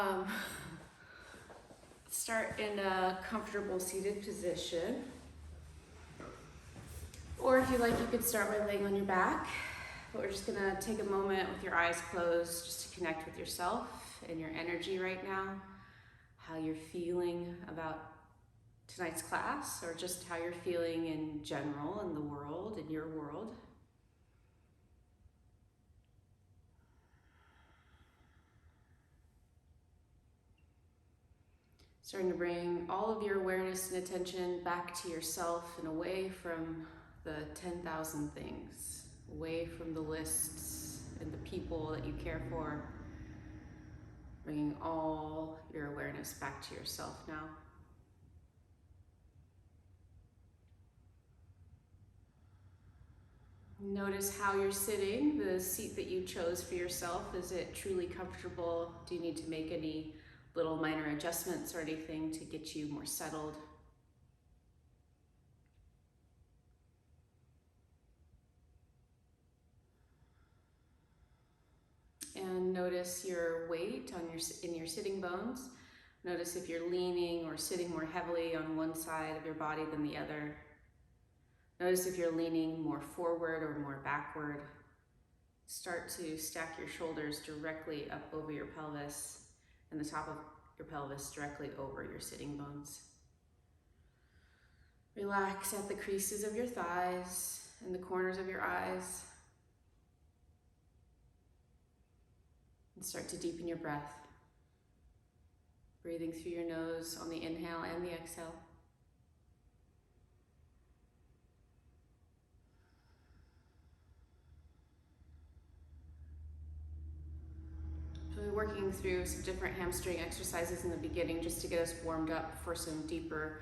Um, start in a comfortable seated position. Or if you like, you could start by laying on your back. But we're just gonna take a moment with your eyes closed just to connect with yourself and your energy right now, how you're feeling about tonight's class, or just how you're feeling in general in the world, in your world. Starting to bring all of your awareness and attention back to yourself and away from the 10,000 things, away from the lists and the people that you care for. Bringing all your awareness back to yourself now. Notice how you're sitting, the seat that you chose for yourself. Is it truly comfortable? Do you need to make any little minor adjustments or anything to get you more settled? And notice your weight on in your sitting bones. Notice if you're leaning or sitting more heavily on one side of your body than the other. Notice if you're leaning more forward or more backward. Start to stack your shoulders directly up over your pelvis and the top of your pelvis directly over your sitting bones. Relax at the creases of your thighs and the corners of your eyes. And start to deepen your breath. Breathing through your nose on the inhale and the exhale. So we're working through some different hamstring exercises in the beginning just to get us warmed up for some deeper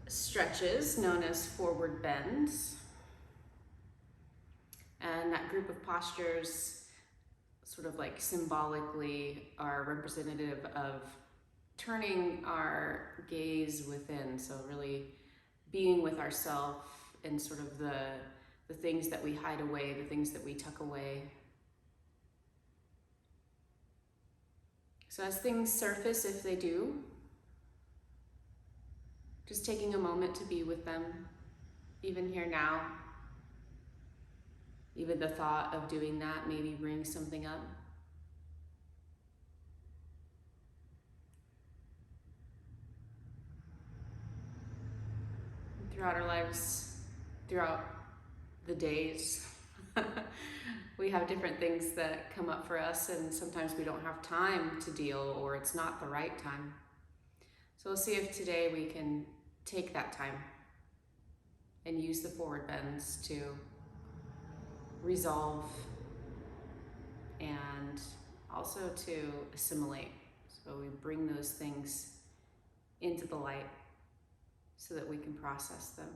stretches known as forward bends. And that group of postures sort of like symbolically are representative of turning our gaze within. So really being with ourselves and sort of the things that we hide away, the things that we tuck away. So as things surface, if they do, just taking a moment to be with them, even here now. Even the thought of doing that maybe brings something up. Throughout our lives, throughout the days, we have different things that come up for us, and sometimes we don't have time to deal, or it's not the right time. So we'll see if today we can take that time and use the forward bends to resolve and also to assimilate. So we bring those things into the light so that we can process them.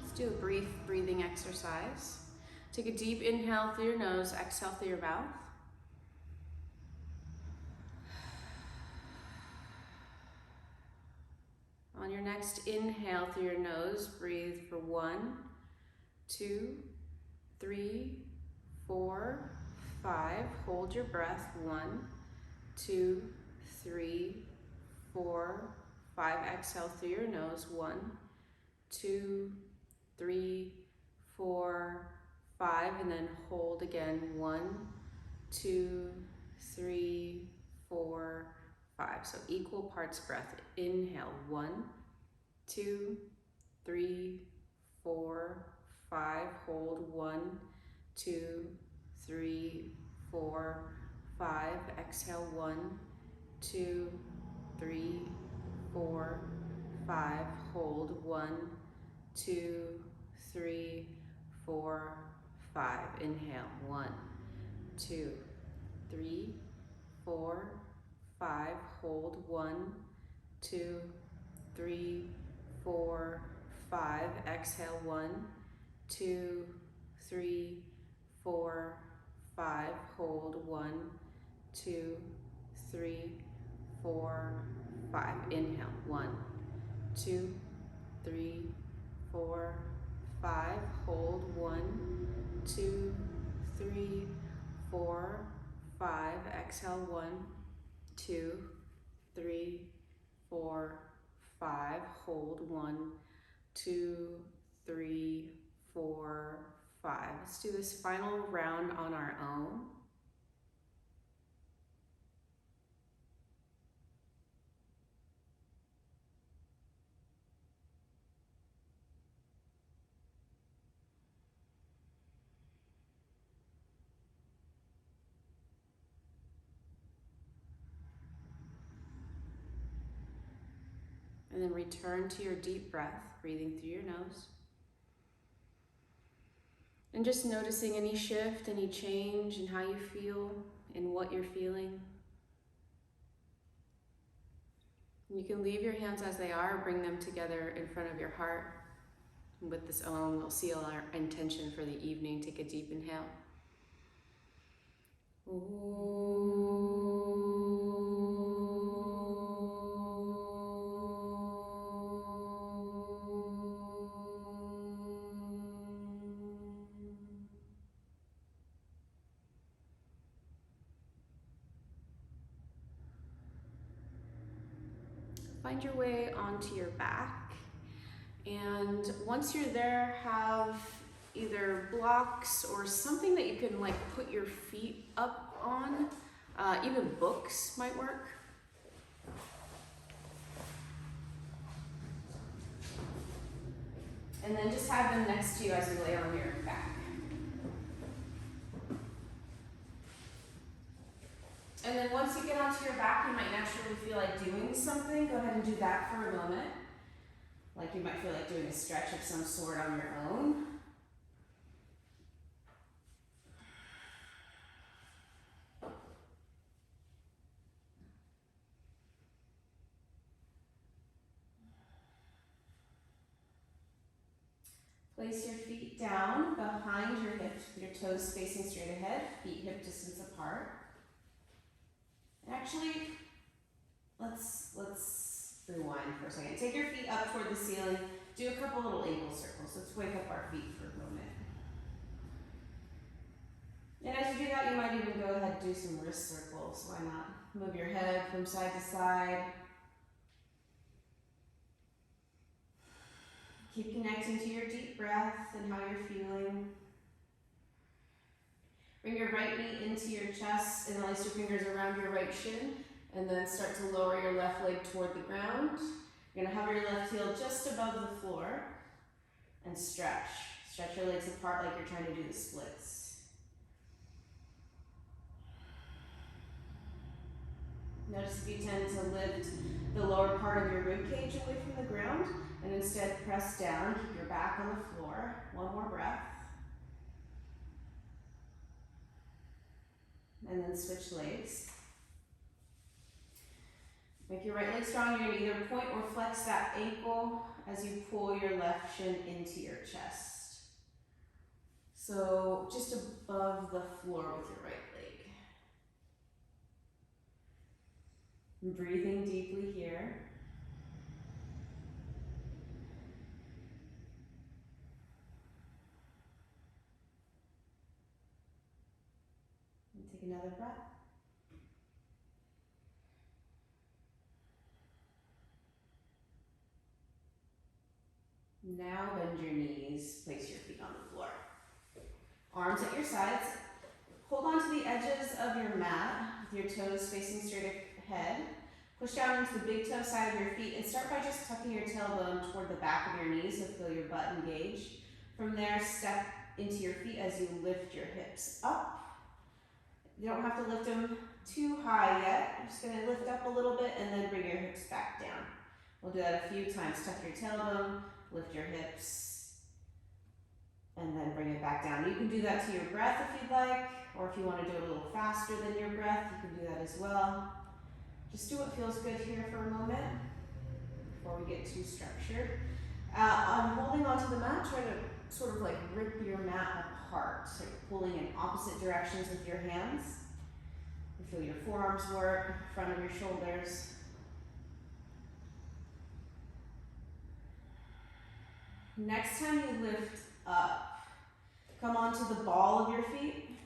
Let's do a brief breathing exercise. Take a deep inhale through your nose, exhale through your mouth. On your next inhale through your nose, breathe for 1, 2, 3, 4, 5. Hold your breath. 1, 2, 3, 4, 5. Exhale through your nose. 1, 2, 3, 4, 5. And then hold again. 1, 2, 3, 4, 5. So equal parts breath. Inhale. 1, 2, 3, 4, 5. Hold. 1, 2, 3, 4, 5. Exhale. 1, 2, 3, 4, 5. Hold. 1, 2, 3, 4, 5. Inhale. 1, 2, 3, 4, 5. Hold. 1, 2, 3, 4, 5. Exhale. 1, 2, 3, 4, 5. Hold. 1, 2, 3, 4, 5. Inhale. 1, 2, 3, 4, 5. Hold. 1, 2, 3, 4, 5. Exhale. 1, 2, 3, 4, 5. Hold. 1, 2, 3, 4, 5. Let's do this final round on our own. And then return to your deep breath, breathing through your nose. And just noticing any shift, any change in how you feel, in what you're feeling. You can leave your hands as they are, bring them together in front of your heart. And with this Om, we'll seal our intention for the evening. Take a deep inhale. Find your way onto your back, and once you're there, have either blocks or something that you can like put your feet up on. Even books might work. And then just have them next to you as you lay on your back. And then once you get onto your back, you might naturally feel like doing something. Go ahead and do that for a moment. Like you might feel like doing a stretch of some sort on your own. Place your feet down behind your hips, your toes facing straight ahead, feet hip distance apart. Actually, let's rewind for a second. Take your feet up toward the ceiling. Do a couple little ankle circles. Let's wake up our feet for a moment. And as you do that, you might even go ahead and do some wrist circles. Why not? Move your head from side to side. Keep connecting to your deep breath and how you're feeling. Bring your right knee into your chest and place your fingers around your right shin, and then start to lower your left leg toward the ground. You're gonna hover your left heel just above the floor and stretch. Stretch your legs apart like you're trying to do the splits. Notice if you tend to lift the lower part of your rib cage away from the ground, and instead press down, keep your back on the floor. One more breath. And then switch legs. Make your right leg strong. You're going to either point or flex that ankle as you pull your left shin into your chest. So just above the floor with your right leg. And breathing deeply here. And take another breath. Now bend your knees, place your feet on the floor. Arms at your sides. Hold on to the edges of your mat with your toes facing straight ahead. Push down into the big toe side of your feet and start by just tucking your tailbone toward the back of your knees so feel your butt engaged. From there, step into your feet as you lift your hips up. You don't have to lift them too high yet. I'm just going to lift up a little bit and then bring your hips back down. We'll do that a few times. Tuck your tailbone, lift your hips, and then bring it back down. You can do that to your breath if you'd like, or if you want to do it a little faster than your breath, you can do that as well. Just do what feels good here for a moment before we get too structured. I'm holding onto the mat, try to sort of like rip your mat apart. So you're pulling in opposite directions with your hands. If Feel your forearms work, front of your shoulders. Next time you lift up, come onto the ball of your feet.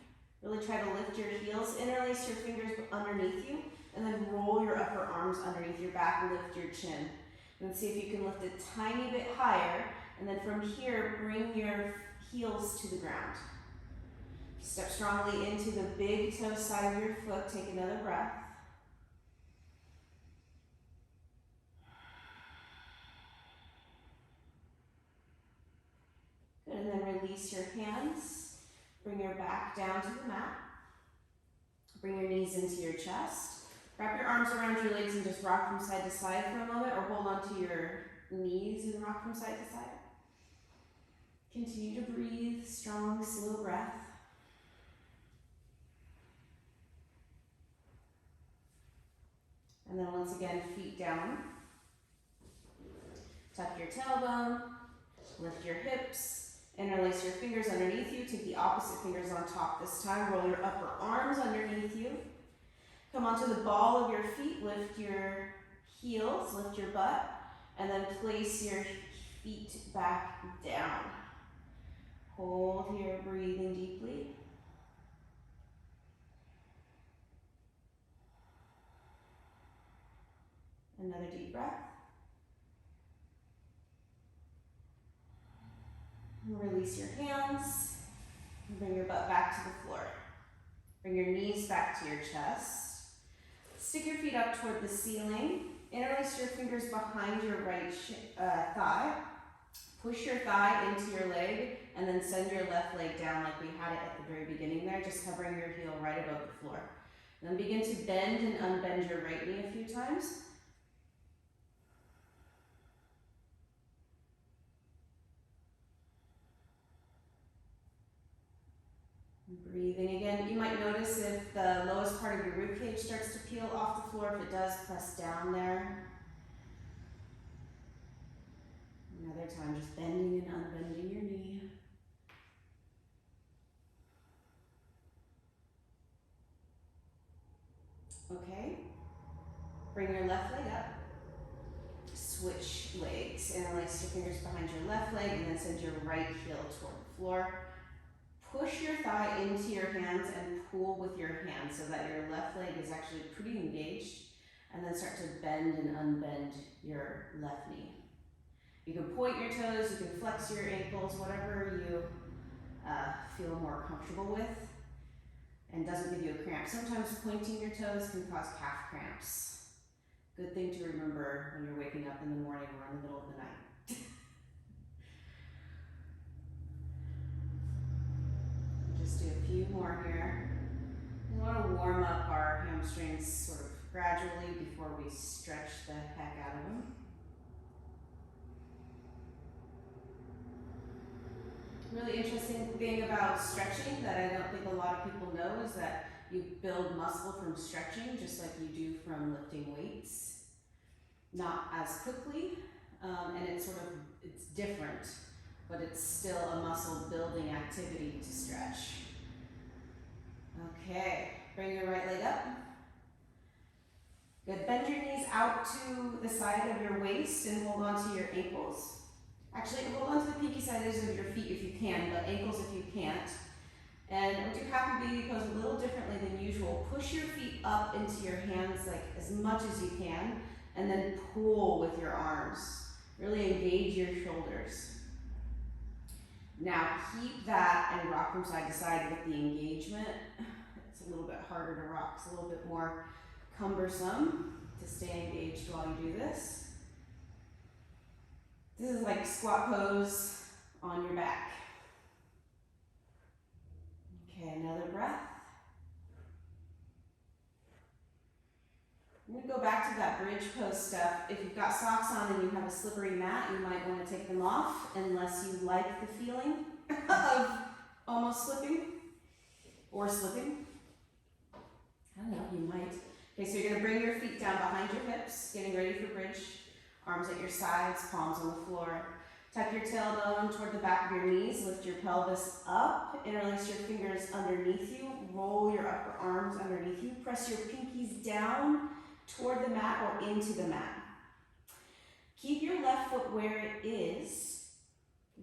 Really try to lift your heels, interlace your fingers underneath you, and then roll your upper arms underneath your back, lift your chin. And see if you can lift a tiny bit higher, and then from here, bring your heels to the ground. Step strongly into the big toe side of your foot, take another breath. Good, and then release your hands. Bring your back down to the mat. Bring your knees into your chest. Wrap your arms around your legs and just rock from side to side for a moment, or hold onto your knees and rock from side to side. Continue to breathe, strong, slow breath. And then once again, feet down. Tuck your tailbone, lift your hips, interlace your fingers underneath you, take the opposite fingers on top this time, roll your upper arms underneath you. Come onto the ball of your feet, lift your heels, lift your butt, and then place your feet back down. Hold here, breathing deeply. Another deep breath. Release your hands. Bring your butt back to the floor. Bring your knees back to your chest. Stick your feet up toward the ceiling. Interlace your fingers behind your right thigh. Push your thigh into your leg, and then send your left leg down like we had it at the very beginning there, just hovering your heel right above the floor. Then begin to bend and unbend your right knee a few times. Breathing again. You might notice if the lowest part of your rib cage starts to peel off the floor. If it does, press down there. Another time, just bending and unbending your knee. Okay. Bring your left leg up. Switch legs. Interlace your fingers behind your left leg and then send your right heel toward the floor. Push your thigh into your hands and pull with your hands so that your left leg is actually pretty engaged, and then start to bend and unbend your left knee. You can point your toes, you can flex your ankles, whatever you feel more comfortable with and doesn't give you a cramp. Sometimes pointing your toes can cause calf cramps. Good thing to remember when you're waking up in the morning or in the middle of the night. Just do a few more here. We want to warm up our hamstrings sort of gradually before we stretch the heck out of them. Really interesting thing about stretching that I don't think a lot of people know is that you build muscle from stretching just like you do from lifting weights. Not as quickly, and it's different, but it's still a muscle building activity to stretch. Okay, bring your right leg up. Good, bend your knees out to the side of your waist and hold on to your ankles. Actually, hold on to the pinky sides of your feet if you can, but ankles if you can't. And do happy baby pose a little differently than usual. Push your feet up into your hands like as much as you can, and then pull with your arms. Really engage your shoulders. Now keep that and rock from side to side with the engagement. It's a little bit harder to rock, it's a little bit more cumbersome to stay engaged while you do this. This is like squat pose on your back. Okay, another breath. I'm going to go back to that bridge pose stuff. If you've got socks on and you have a slippery mat, you might want to take them off unless you like the feeling of almost slipping or slipping. I don't know, you might. Okay, so you're going to bring your feet down behind your hips, getting ready for bridge. Arms at your sides, palms on the floor. Tuck your tailbone toward the back of your knees, lift your pelvis up, interlace your fingers underneath you, roll your upper arms underneath you, press your pinkies down toward the mat or into the mat. Keep your left foot where it is.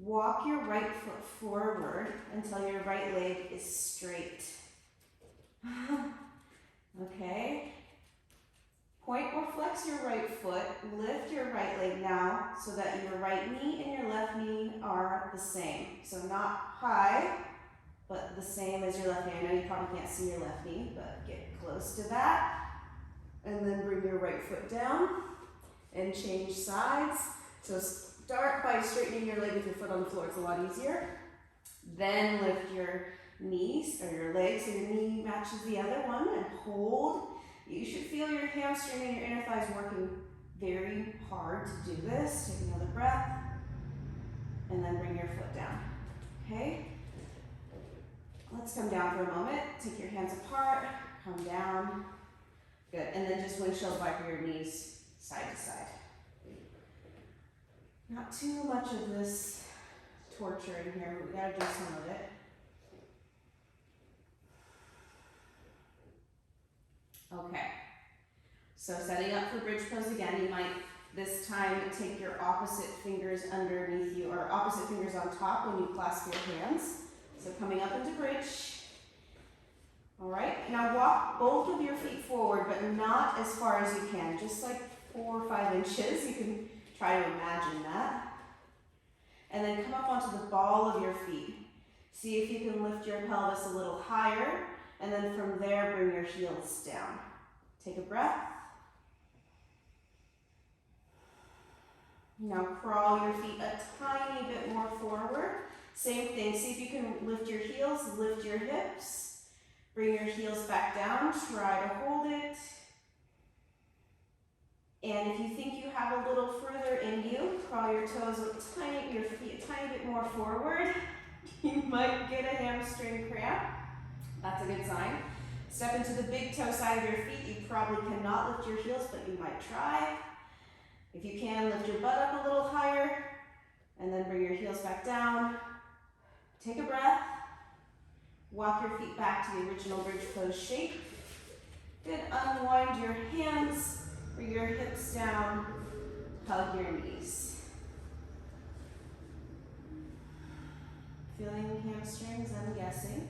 Walk your right foot forward until your right leg is straight. Okay. Point or flex your right foot, lift your right leg now so that your right knee and your left knee are the same. So not high, but the same as your left knee. I know you probably can't see your left knee, but get close to that. And then bring your right foot down and change sides. So start by straightening your leg with your foot on the floor. It's a lot easier. Then lift your knees or your legs so your knee matches the other one and hold. You should feel your hamstring and your inner thighs working very hard to do this. Take another breath and then bring your foot down. Okay? Let's come down for a moment. Take your hands apart, come down. Good, and then just windshield wiper your knees side to side. Not too much of this torture in here, but we gotta do some of it. Okay, so setting up for bridge pose again, you might this time take your opposite fingers underneath you, or opposite fingers on top when you clasp your hands. So coming up into bridge. All right, now walk both of your feet forward, but not as far as you can, just like 4 or 5 inches. You can try to imagine that. And then come up onto the ball of your feet. See if you can lift your pelvis a little higher, and then from there, bring your heels down. Take a breath. Now crawl your feet a tiny bit more forward. Same thing, see if you can lift your heels, lift your hips. Bring your heels back down, try to hold it. And if you think you have a little further in you, crawl your toes your feet a tiny bit more forward. You might get a hamstring cramp. That's a good sign. Step into the big toe side of your feet. You probably cannot lift your heels, but you might try. If you can, lift your butt up a little higher, and then bring your heels back down. Take a breath. Walk your feet back to the original bridge pose shape. Good, unwind your hands, bring your hips down, hug your knees. Feeling hamstrings, I'm guessing.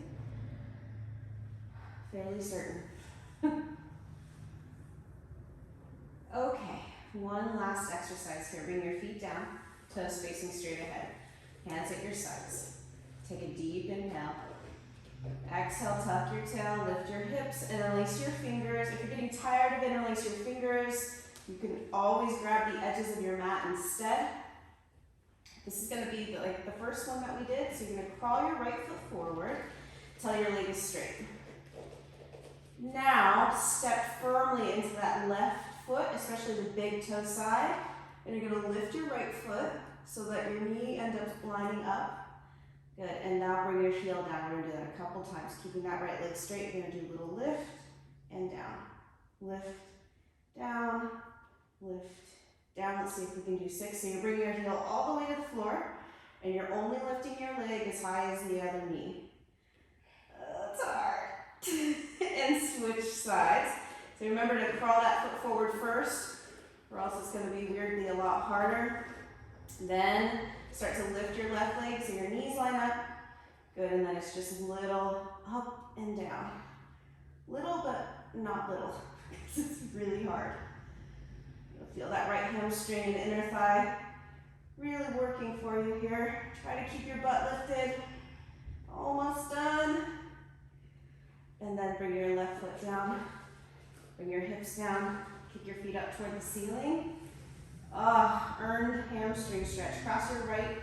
Fairly certain. Okay, one last exercise here. Bring your feet down, toes facing straight ahead. Hands at your sides. Take a deep inhale. Exhale, tuck your tail, lift your hips, interlace your fingers. If you're getting tired of it, interlace your fingers. You can always grab the edges of your mat instead. This is going to be like the first one that we did. So you're going to crawl your right foot forward till your leg is straight. Now, step firmly into that left foot, especially the big toe side. And you're going to lift your right foot so that your knee ends up lining up. Good, and now bring your heel down. We're going to do that a couple times. Keeping that right leg straight, you're going to do a little lift and down. Lift, down, lift, down. Let's see if we can do 6. So you bring your heel all the way to the floor, and you're only lifting your leg as high as the other knee. That's hard. And switch sides. So remember to crawl that foot forward first, or else it's going to be weirdly a lot harder. Then start to lift your left leg so your knees line up. Good, and then it's just little up and down. Little, but not little. It's really hard. You'll feel that right hamstring and inner thigh really working for you here. Try to keep your butt lifted. Almost done. And then bring your left foot down. Bring your hips down. Kick your feet up toward the ceiling. Earned hamstring stretch. Cross your right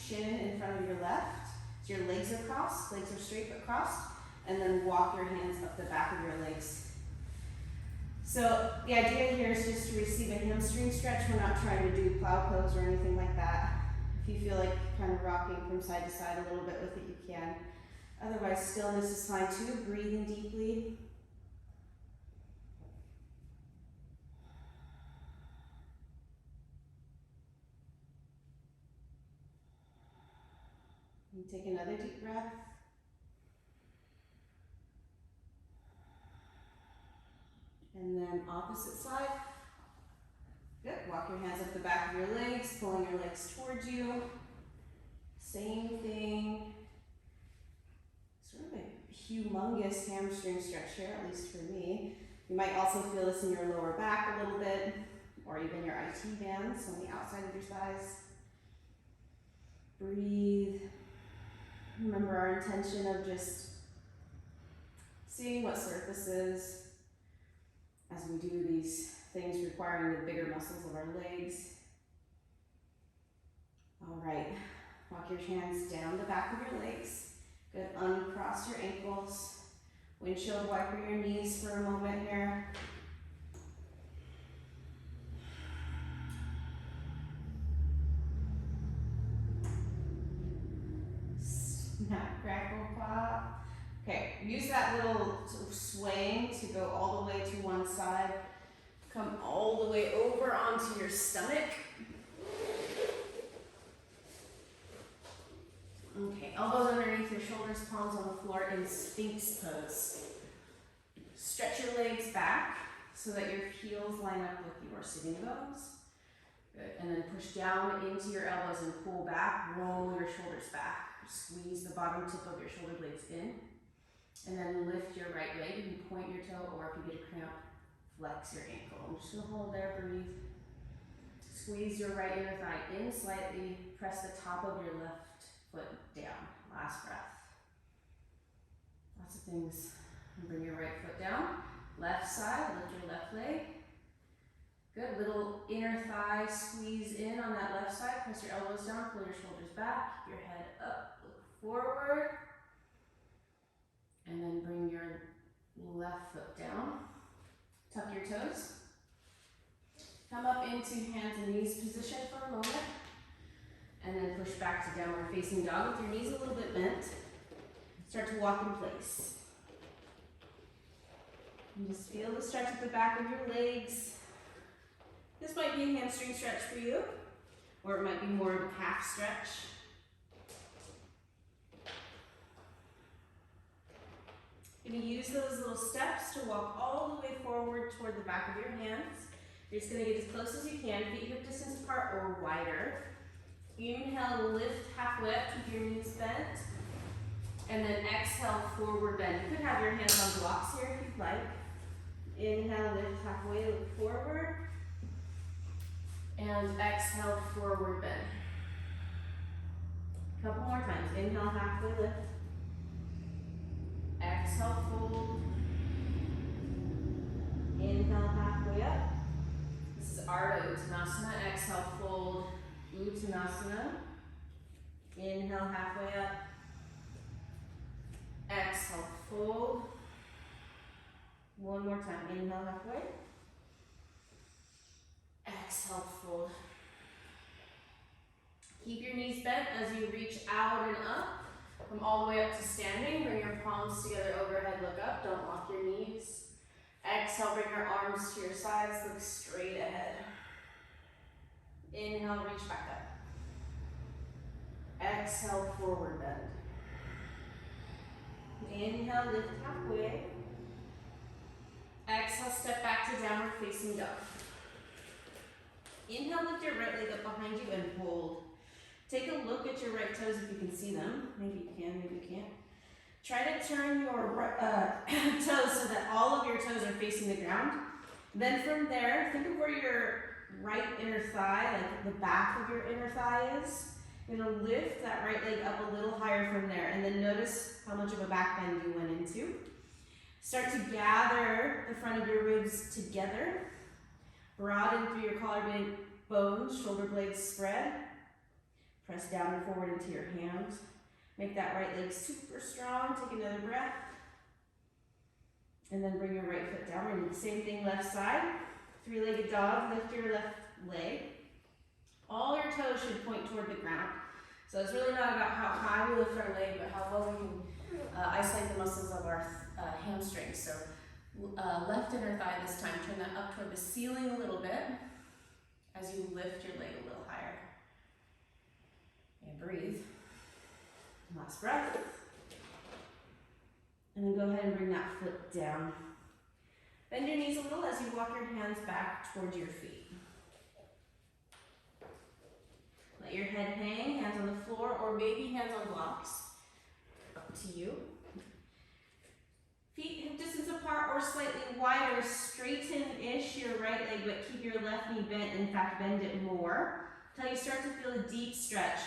shin in front of your left. So your legs are crossed, legs are straight but crossed. And then walk your hands up the back of your legs. So the idea here is just to receive a hamstring stretch. We're not trying to do plow pose or anything like that. If you feel like kind of rocking from side to side a little bit with it, you can. Otherwise, stillness is fine too. Breathing deeply. And take another deep breath. And then opposite side. Good. Walk your hands up the back of your legs, pulling your legs towards you. Same thing. Sort of a humongous hamstring stretch here, at least for me. You might also feel this in your lower back a little bit, or even your IT bands on the outside of your thighs. Breathe. Remember our intention of just seeing what surfaces as we do these things requiring the bigger muscles of our legs. All right, walk your hands down the back of your legs. Good, uncross your ankles. Windshield wiper your knees for a moment here. Snap, crackle, pop. Okay, use that little sort of swaying to go all the way to one side. Come all the way over onto your stomach. Okay, elbows underneath your shoulders, palms on the floor in Sphinx pose. Stretch your legs back so that your heels line up with your sitting bones. Good, and then push down into your elbows and pull back, roll your shoulders back. Squeeze the bottom tip of your shoulder blades in. And then lift your right leg. You can point your toe, or if you get a cramp, flex your ankle. I'm just gonna hold there, breathe. Squeeze your right inner thigh in slightly. Press the top of your left foot down. Last breath. Lots of things. And bring your right foot down. Left side, lift your left leg. Good, little inner thigh squeeze in on that left side. Press your elbows down, pull your shoulders back, keep your head up, look forward. And then bring your left foot down. Tuck your toes. Come up into hands and knees position for a moment. And then push back to downward facing dog with your knees a little bit bent. Start to walk in place. And just feel the stretch at the back of your legs. This might be a hamstring stretch for you, or it might be more of a calf stretch. You're going to use those little steps to walk all the way forward toward the back of your hands. You're just going to get as close as you can, feet hip distance apart or wider. Inhale, lift halfway up, keep your knees bent. And then exhale, forward bend. You could have your hands on blocks here if you'd like. Inhale, lift halfway, look forward. And exhale, forward bend. A couple more times. Inhale, halfway lift. Exhale, fold. Inhale, halfway up. This is Ardha Uttanasana. Exhale, fold. Uttanasana. Inhale, halfway up. Exhale, fold. One more time. Inhale, halfway. Exhale, fold. Keep your knees bent as you reach out and up. Come all the way up to standing. Bring your palms together overhead, look up. Don't lock your knees. Exhale, bring your arms to your sides, look straight ahead. Inhale, reach back up. Exhale, forward bend. Inhale, lift halfway. Exhale, step back to downward facing dog. Inhale, lift your right leg up behind you and hold. Take a look at your right toes if you can see them. Maybe you can, maybe you can't. Try to turn your toes so that all of your toes are facing the ground. Then from there, think of where your right inner thigh, like the back of your inner thigh is. You're gonna lift that right leg up a little higher from there, and then notice how much of a back bend you went into. Start to gather the front of your ribs together. Broaden through your collarbone bones, shoulder blades spread. Press down and forward into your hands. Make that right leg super strong. Take another breath. And then bring your right foot down. We're gonna do the same thing left side. Three-legged dog, lift your left leg. All your toes should point toward the ground. So it's really not about how high we lift our leg, but how well we can isolate the muscles of our hamstrings. So left inner thigh this time, turn that up toward the ceiling a little bit as you lift your leg a little higher. And breathe. Last breath. And then go ahead and bring that foot down. Bend your knees a little as you walk your hands back towards your feet. Let your head hang, hands on the floor, or maybe hands on blocks. Up to you. Feet hip distance apart or slightly wider. Straighten-ish your right leg, but keep your left knee bent. In fact, bend it more until you start to feel a deep stretch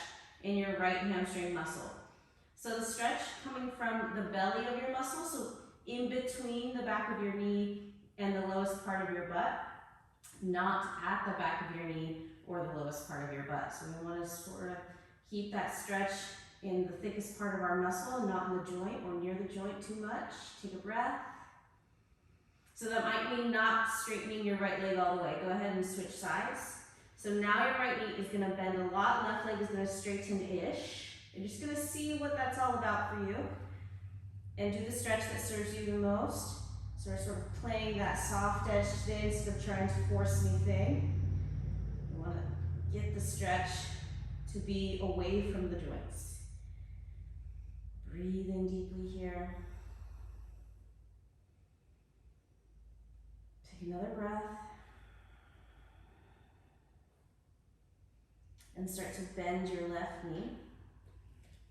in your right hamstring muscle. So the stretch coming from the belly of your muscle, so in between the back of your knee and the lowest part of your butt, not at the back of your knee or the lowest part of your butt. So we want to sort of keep that stretch in the thickest part of our muscle, not in the joint or near the joint too much. Take a breath. So that might mean not straightening your right leg all the way. Go ahead and switch sides. So now your right knee is going to bend a lot, left leg is going to straighten-ish. You're just going to see what that's all about for you. And do the stretch that serves you the most. So we're sort of playing that soft edge today instead of trying to force anything. You want to get the stretch to be away from the joints. Breathe in deeply here. Take another breath. And start to bend your left knee.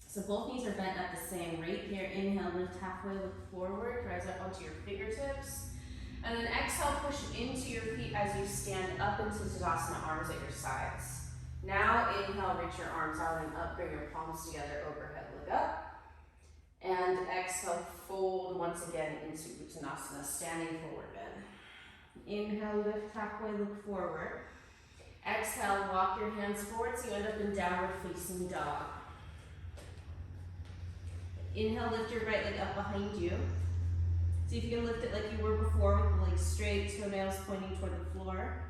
So both knees are bent at the same rate here. Inhale, lift halfway, look forward, rise up onto your fingertips. And then exhale, push into your feet as you stand up into Tadasana, arms at your sides. Now inhale, reach your arms out and up, bring your palms together, overhead, look up. And exhale, fold once again into Uttanasana, standing forward bend. Inhale, lift halfway, look forward. Exhale, walk your hands forward so you end up in downward facing dog. Inhale, lift your right leg up behind you. See if you can lift it like you were before with the legs straight, toenails pointing toward the floor.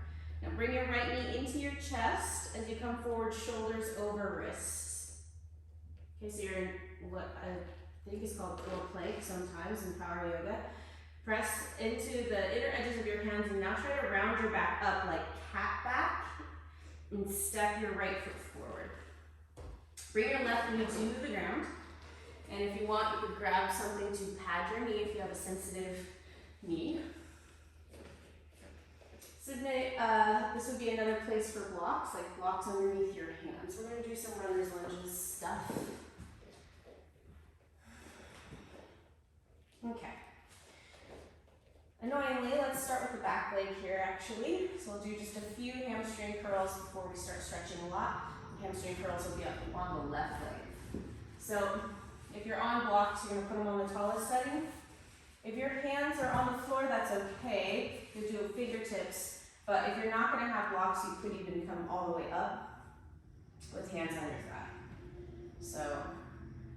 Now bring your right knee into your chest as you come forward, shoulders over wrists. Okay, so you're in what I think is called floor plank sometimes in power yoga. Press into the inner edges of your hands and now try to round your back up like cat back and step your right foot forward. Bring your left knee to the ground. And if you want, you could grab something to pad your knee if you have a sensitive knee. This would be another place for blocks, like blocks underneath your hands. We're going to do some runners lunges stuff. Okay. Annoyingly, let's start with the back leg here actually. So we'll do just a few hamstring curls before we start stretching a lot. Hamstring curls will be up on the left leg. So if you're on blocks, you're going to put them on the tallest setting. If your hands are on the floor, that's okay. You'll do fingertips. But if you're not going to have blocks, you could even come all the way up with hands on your thigh. So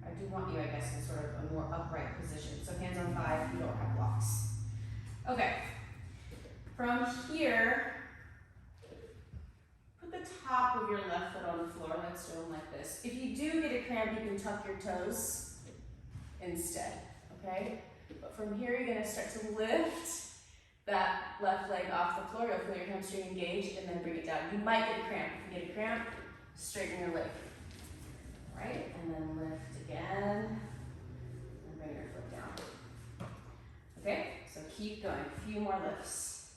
I do want you, I guess, in sort of a more upright position. So hands on thigh if you don't have blocks. Okay. From here, put the top of your left foot on the floor. Let's do them like this. If you do get a cramp, you can tuck your toes instead, okay? But from here, you're gonna start to lift that left leg off the floor. You'll feel your hamstring engaged and then bring it down. You might get a cramp. If you get a cramp, straighten your leg. All right, and then lift again and bring your foot down. Okay, so keep going, a few more lifts.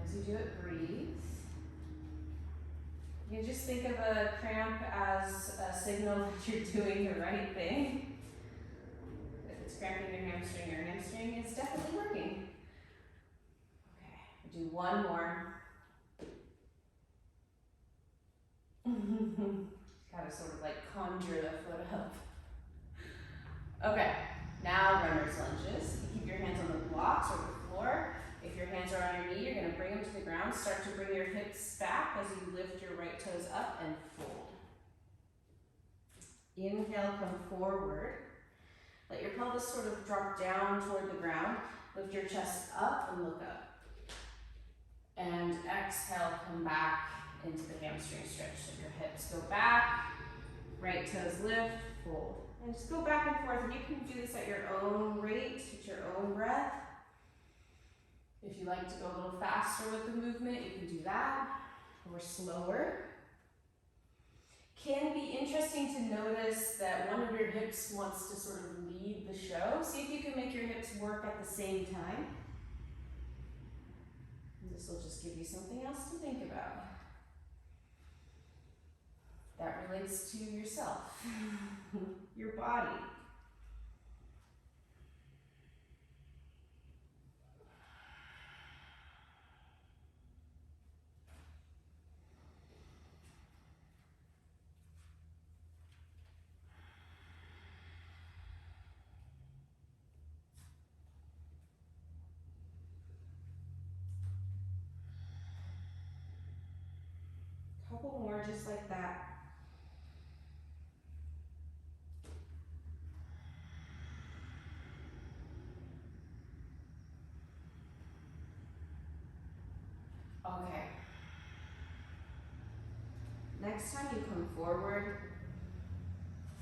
As you do it, breathe. You can just think of a cramp as a signal that you're doing the right thing. If it's cramping your hamstring is definitely working. Okay, we'll do one more. Gotta sort of like conjure the foot up. Okay, now runner's lunges. You keep your hands on the blocks or the floor. If your hands are on your knee, you're going to bring them to the ground. Start to bring your hips back as you lift your right toes up and fold. Inhale, come forward. Let your pelvis sort of drop down toward the ground. Lift your chest up and look up. And exhale, come back into the hamstring stretch. So your hips go back, right toes lift, fold. And just go back and forth. And you can do this at your own rate, at your own breath. If you like to go a little faster with the movement, you can do that, or slower. Can be interesting to notice that one of your hips wants to sort of lead the show. See if you can make your hips work at the same time. And this will just give you something else to think about. That relates to yourself, your body. Couple more just like that. Okay. Next time you come forward,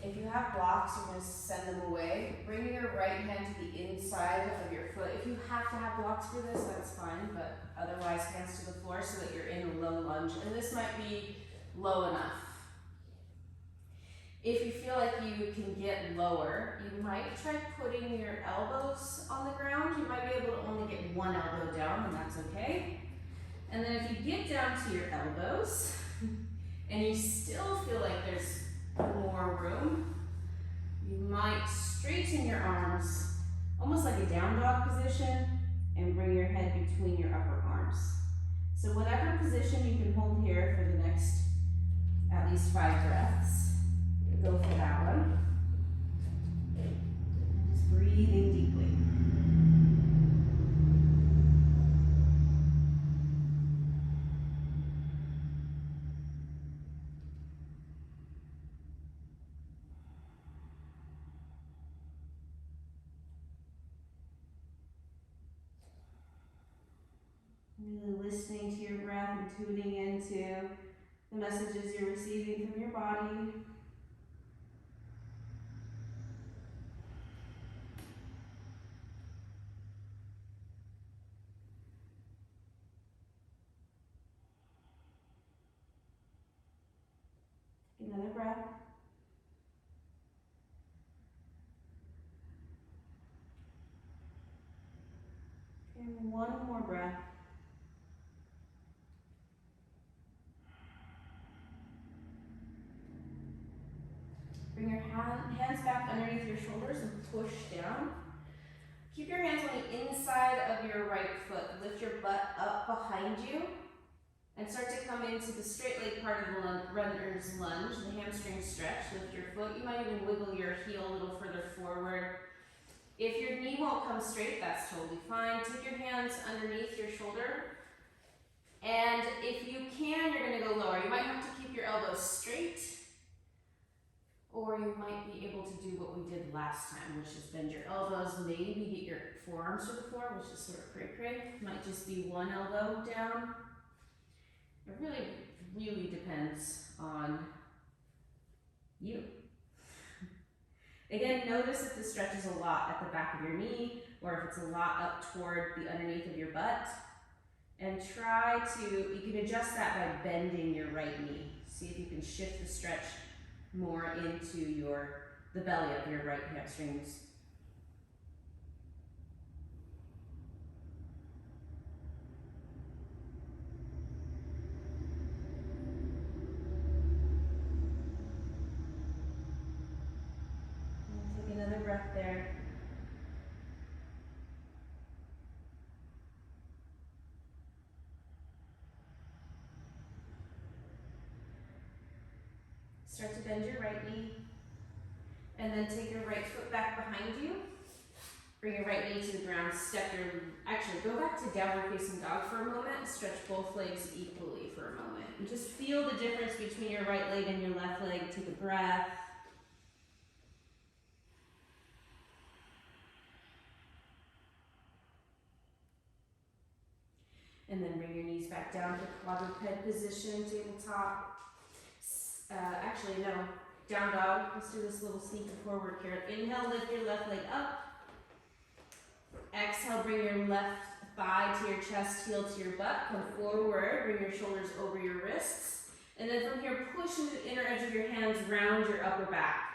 if you have blocks, you're going to send them away. Bring your right hand to the inside of your foot. If you have to have blocks for this, that's fine, but otherwise hands to the floor so that you're in a low lunge. And this might be low enough. If you feel like you can get lower, you might try putting your elbows on the ground. You might be able to only get one elbow down, and that's okay. And then if you get down to your elbows, and you still feel like there's more room, you might straighten your arms, almost like a down dog position, and bring your head between your upper arms. So whatever position you can hold here for the next at least 5 breaths, go for that one. And just breathing deeply. Really listening to your breath and tuning into the messages you're receiving from your body. Another breath. And one more breath. Bring your hands back underneath your shoulders and push down. Keep your hands on the inside of your right foot. Lift your butt up behind you and start to come into the straight leg part of the runner's lunge, the hamstring stretch. Lift your foot. You might even wiggle your heel a little further forward. If your knee won't come straight, that's totally fine. Take your hands underneath your shoulder. And if you can, you're going to go lower. You might have to keep your elbows straight, or you might be able to do what we did last time, which is bend your elbows, maybe get your forearms to the floor, which is sort of cray-cray. Might just be one elbow down. It really, really depends on you. Again, notice if the stretch is a lot at the back of your knee, or if it's a lot up toward the underneath of your butt. And try to, you can adjust that by bending your right knee. See if you can shift the stretch more into the belly of your right hamstrings. And take another breath there. Start to bend your right knee, and then take your right foot back behind you. Bring your right knee to the ground, actually go back to downward facing dog for a moment, stretch both legs equally for a moment. And just feel the difference between your right leg and your left leg. Take a breath. And then bring your knees back down to quadruped position, tabletop. Actually, no, down dog. Let's do this little sneaky forward here. Inhale, lift your left leg up. Exhale, bring your left thigh to your chest, heel to your butt. Come forward, bring your shoulders over your wrists. And then from here, push the inner edge of your hands round your upper back.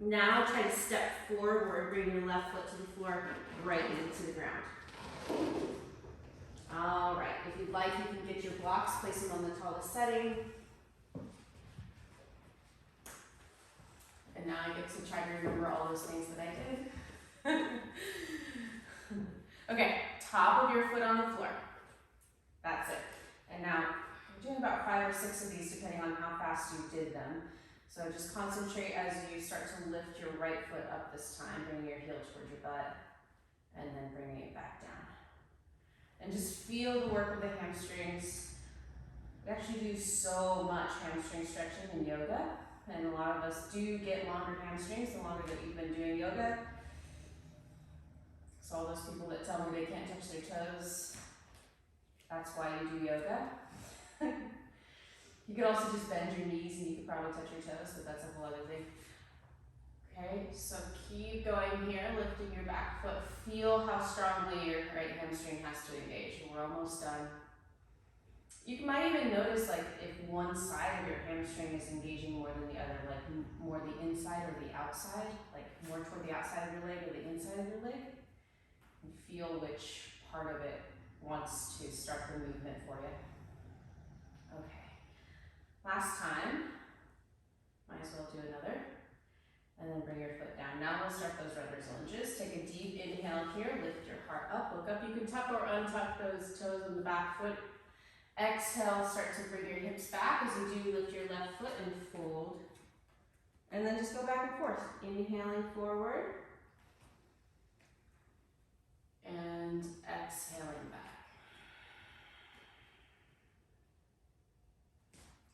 Now try to step forward, bring your left foot to the floor, right into the ground. All right, if you'd like, you can get your blocks, place them on the tallest setting. And now I get to try to remember all those things that I did. Okay, top of your foot on the floor. That's it. And now, we're doing about 5 or 6 of these depending on how fast you did them. So just concentrate as you start to lift your right foot up this time, bringing your heel towards your butt, and then bringing it back down. And just feel the work of the hamstrings. We actually do so much hamstring stretching in yoga, and a lot of us do get longer hamstrings the longer that you've been doing yoga. So all those people that tell me they can't touch their toes, that's why you do yoga. You could also just bend your knees and you could probably touch your toes, but that's a whole other thing. Okay, so keep going here, lifting your back foot. Feel how strongly your right hamstring has to engage. We're almost done. You might even notice like if one side of your hamstring is engaging more than the other, like more the inside or the outside, like more toward the outside of your leg or the inside of your leg. And feel which part of it wants to start the movement for you. Okay. Last time, might as well do another, and then bring your foot down. Now we'll start those runner's lunges. Take a deep inhale here, lift your heart up, look up. You can tuck or untuck those toes on the back foot. Exhale, start to bring your hips back as you do lift your left foot and fold. And then just go back and forth. Inhaling forward, and exhaling back.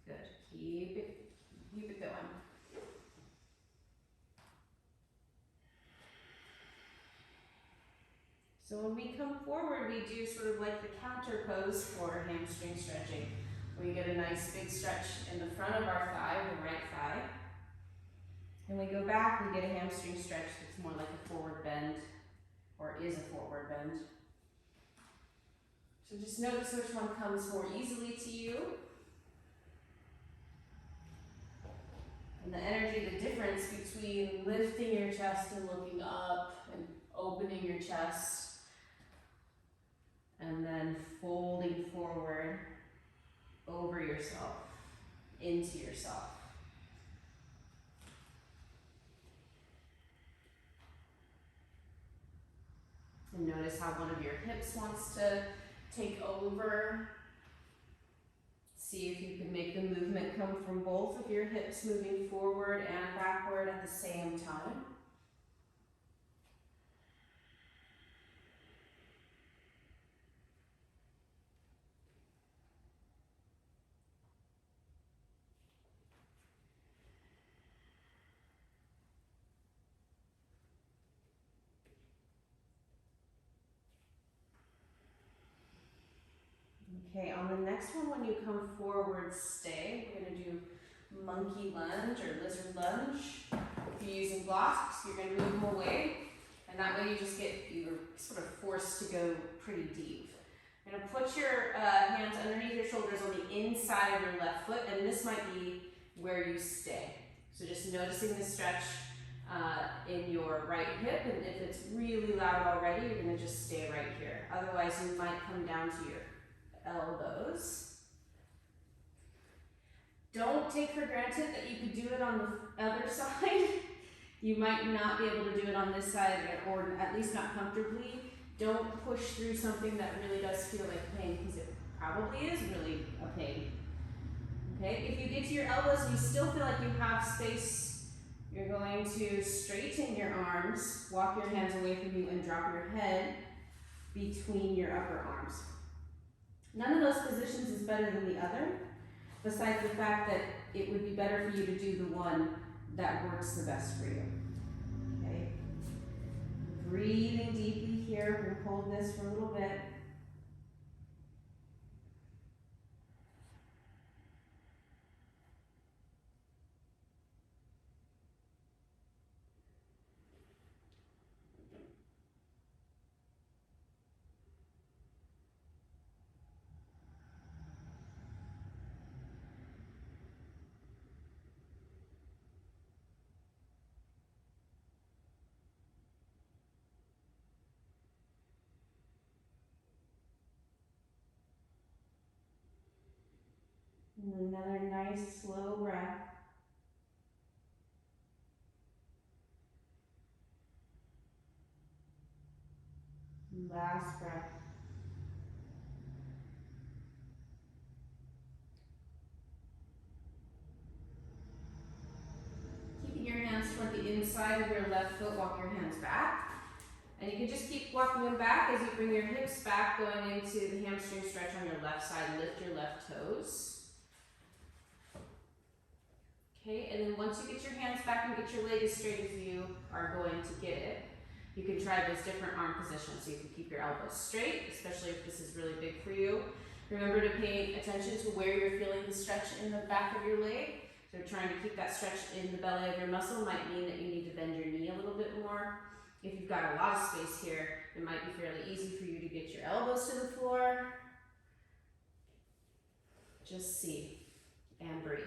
Good. Keep it going. So when we come forward, we do sort of like the counter pose for hamstring stretching. We get a nice big stretch in the front of our thigh, the right thigh. And we go back, we get a hamstring stretch that's more like a forward bend, or is a forward bend. So just notice which one comes more easily to you. And the energy, the difference between lifting your chest and looking up and opening your chest and then folding forward over yourself, into yourself. And notice how one of your hips wants to take over. See if you can make the movement come from both of your hips moving forward and backward at the same time. Okay, on the next one, when you come forward, stay. We're going to do monkey lunge or lizard lunge. If you're using blocks, you're going to move them away, and that way you're sort of forced to go pretty deep. You're going to put your hands underneath your shoulders on the inside of your left foot, and this might be where you stay. So just noticing the stretch in your right hip, and if it's really loud already, you're going to just stay right here. Otherwise, you might come down to your elbows. Don't take for granted that you could do it on the other side. You might not be able to do it on this side, or at least not comfortably. Don't push through something that really does feel like pain, because it probably is really a pain. Okay, if you get to your elbows and you still feel like you have space, you're going to straighten your arms, walk your hands away from you, and drop your head between your upper arms. None of those positions is better than the other, besides the fact that it would be better for you to do the one that works the best for you. Okay? Breathing deeply here. We'll hold this for a little bit. And another nice slow breath. Last breath. Keeping your hands toward the inside of your left foot, walk your hands back. And you can just keep walking them back as you bring your hips back, going into the hamstring stretch on your left side. Lift your left toes. Okay, and then once you get your hands back and get your leg as straight as you are going to get it, you can try those different arm positions. So you can keep your elbows straight, especially if this is really big for you. Remember to pay attention to where you're feeling the stretch in the back of your leg. So trying to keep that stretch in the belly of your muscle might mean that you need to bend your knee a little bit more. If you've got a lot of space here, it might be fairly easy for you to get your elbows to the floor. Just see and breathe.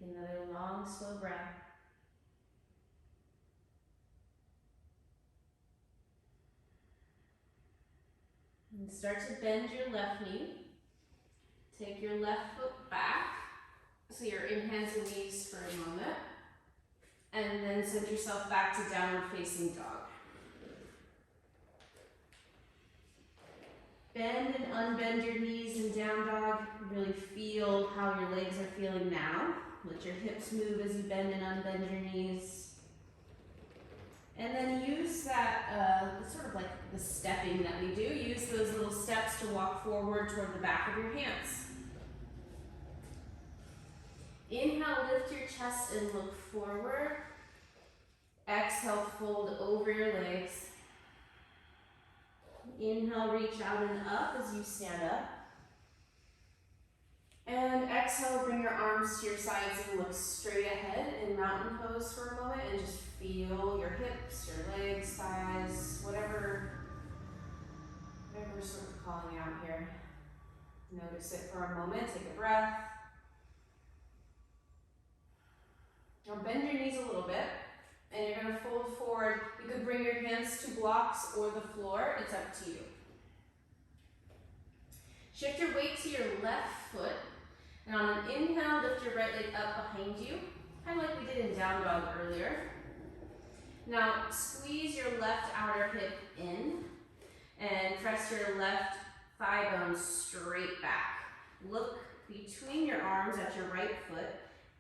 Take another long, slow breath. And start to bend your left knee. Take your left foot back. So you're in hands and knees for a moment. And then send yourself back to downward facing dog. Bend and unbend your knees in down dog. Really feel how your legs are feeling now. Let your hips move as you bend and unbend your knees. And then use that, sort of like the stepping that we do. Use those little steps to walk forward toward the back of your hands. Inhale, lift your chest and look forward. Exhale, fold over your legs. Inhale, reach out and up as you stand up. And exhale, bring your arms to your sides and look straight ahead in mountain pose for a moment and just feel your hips, your legs, thighs, whatever we're sort of calling out here. Notice it for a moment, take a breath. Now bend your knees a little bit and you're going to fold forward. You could bring your hands to blocks or the floor, it's up to you. Shift your weight to your left foot. And on an inhale, lift your right leg up behind you, kind of like we did in down dog earlier. Now squeeze your left outer hip in and press your left thigh bone straight back. Look between your arms at your right foot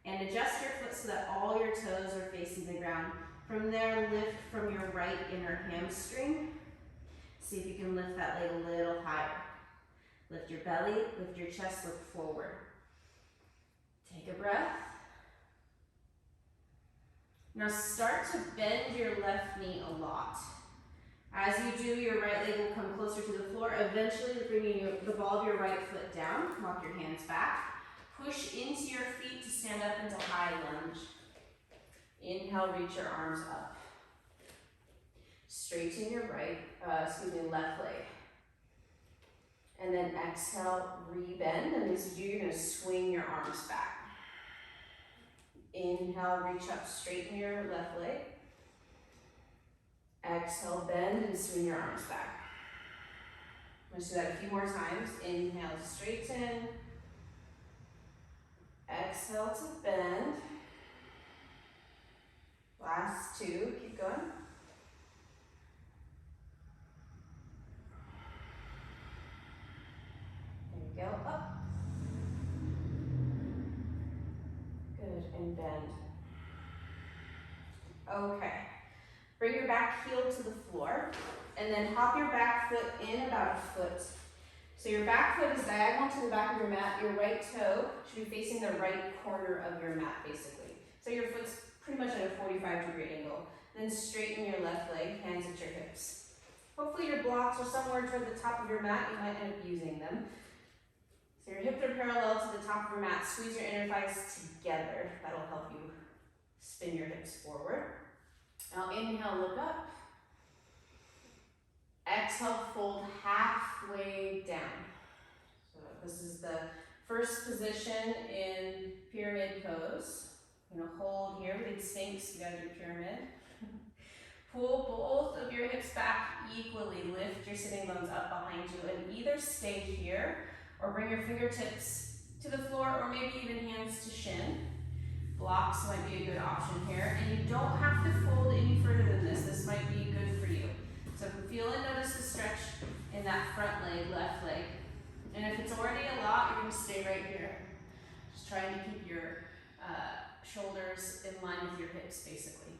and adjust your foot so that all your toes are facing the ground. From there, lift from your right inner hamstring. See if you can lift that leg a little higher. Lift your belly, lift your chest, look forward. Take a breath. Now start to bend your left knee a lot. As you do, your right leg will come closer to the floor, eventually bringing the ball of your right foot down. Walk your hands back. Push into your feet to stand up into high lunge. Inhale, reach your arms up. Straighten your left leg. And then exhale, rebend. And as you do, you're going to swing your arms back. Inhale, reach up, straighten your left leg. Exhale, bend and swing your arms back. Let's do that a few more times. Inhale to straighten. Exhale to bend. Last two, keep going. There you go, up. Good, and bend. Okay. Bring your back heel to the floor, and then hop your back foot in about a foot. So your back foot is diagonal to the back of your mat. Your right toe should be facing the right corner of your mat, basically. So your foot's pretty much at a 45-degree angle. Then straighten your left leg, hands at your hips. Hopefully your blocks are somewhere toward the top of your mat. You might end up using them. So your hips are parallel to the top of your mat. Squeeze your inner thighs together. That'll help you spin your hips forward. Now inhale, look up. Exhale, fold halfway down. So this is the first position in pyramid pose. I'm gonna hold here, big Sphinx, you gotta do pyramid. Pull both of your hips back equally. Lift your sitting bones up behind you and either stay here or bring your fingertips to the floor or maybe even hands to shin. Blocks might be a good option here. And you don't have to fold any further than this. This might be good for you. So feel and notice the stretch in that front leg, left leg. And if it's already a lot, you're gonna stay right here. Just trying to keep your shoulders in line with your hips, basically.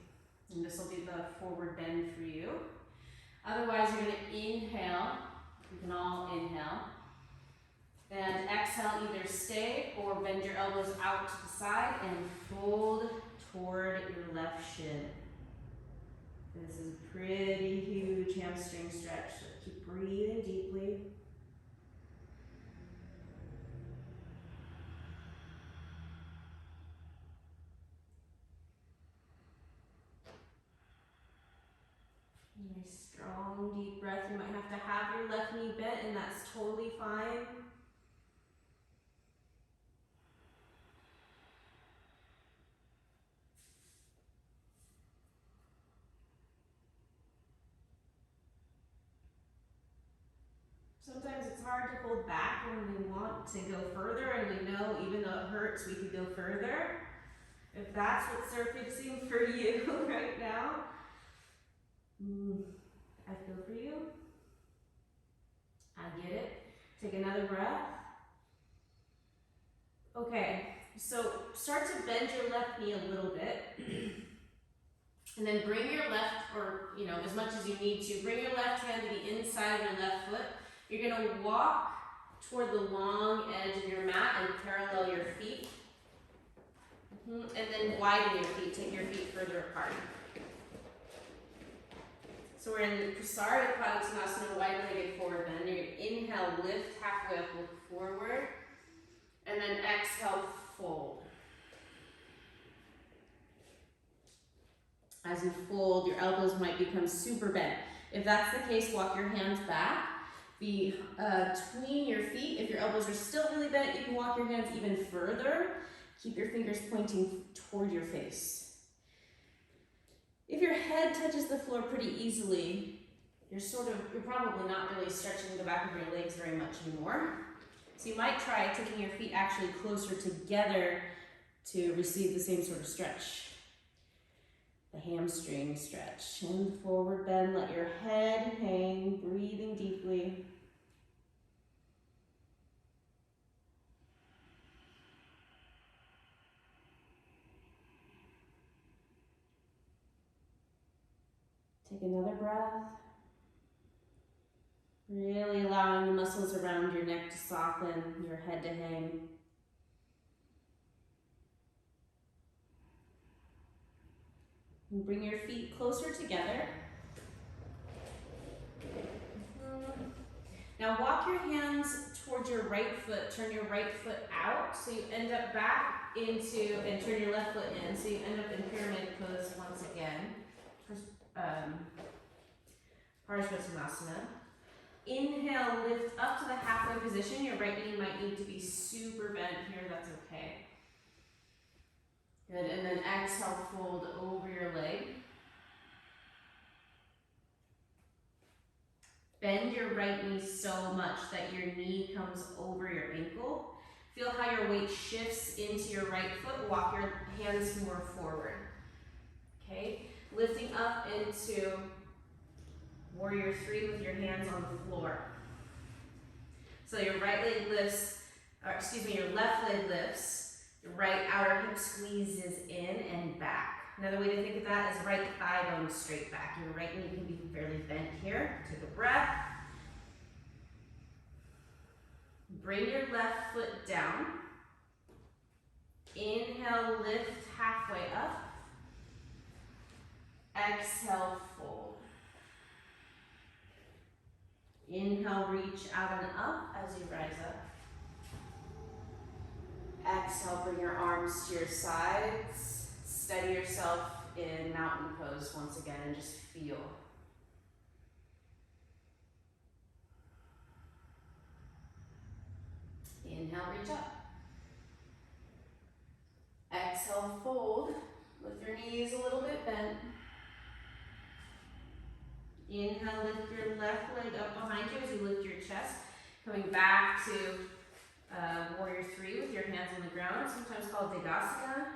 And this will be the forward bend for you. Otherwise, you're gonna inhale. You can all inhale. And exhale, either stay or bend your elbows out to the side and fold toward your left shin. This is a pretty huge hamstring stretch, so keep breathing deeply. Nice, strong, deep breath. You might have to have your left knee bent, and that's totally fine. Sometimes it's hard to hold back when we want to go further, and we know even though it hurts, we could go further. If that's what's surfacing for you right now, I feel for you. I get it. Take another breath. Okay, so start to bend your left knee a little bit. And then bring your left, or as much as you need to, bring your left hand to the inside of your left foot. You're gonna walk toward the long edge of your mat and parallel your feet. And then widen your feet, take your feet further apart. So we're in Prasarita Padottanasana, wide-legged forward bend. You're gonna inhale, lift halfway up, look forward. And then exhale, fold. As you fold, your elbows might become super bent. If that's the case, walk your hands back. Between your feet, if your elbows are still really bent, you can walk your hands even further. Keep your fingers pointing toward your face. If your head touches the floor pretty easily, you're probably not really stretching the back of your legs very much anymore. So you might try taking your feet actually closer together to receive the same sort of stretch. The hamstring stretch. And forward bend, let your head hang, breathing deeply. Take another breath. Really allowing the muscles around your neck to soften, your head to hang. And bring your feet closer together. Now walk your hands towards your right foot, turn your right foot out, so you end up back into, and turn your left foot in, so you end up in pyramid pose once again. Parsvottanasana. Inhale, lift up to the halfway position. Your right knee might need to be super bent here, that's okay. Good, and then exhale, fold over your leg. Bend your right knee so much that your knee comes over your ankle. Feel how your weight shifts into your right foot. Walk your hands more forward. Okay, lifting up into warrior three with your hands on the floor. So your right leg lifts, your left leg lifts, your right outer hip squeezes in and back. Another way to think of that is right thigh bone straight back. Your right knee can be fairly bent here. Take a breath. Bring your left foot down. Inhale, lift halfway up. Exhale, fold. Inhale, reach out and up as you rise up. exhale, bring your arms to your sides. Steady yourself in mountain pose once again and just feel. Inhale, reach up. Exhale, fold. Lift your knees a little bit bent. Inhale, lift your left leg up behind you as you lift your chest. Coming back to warrior three with your hands on the ground, sometimes called Degasana.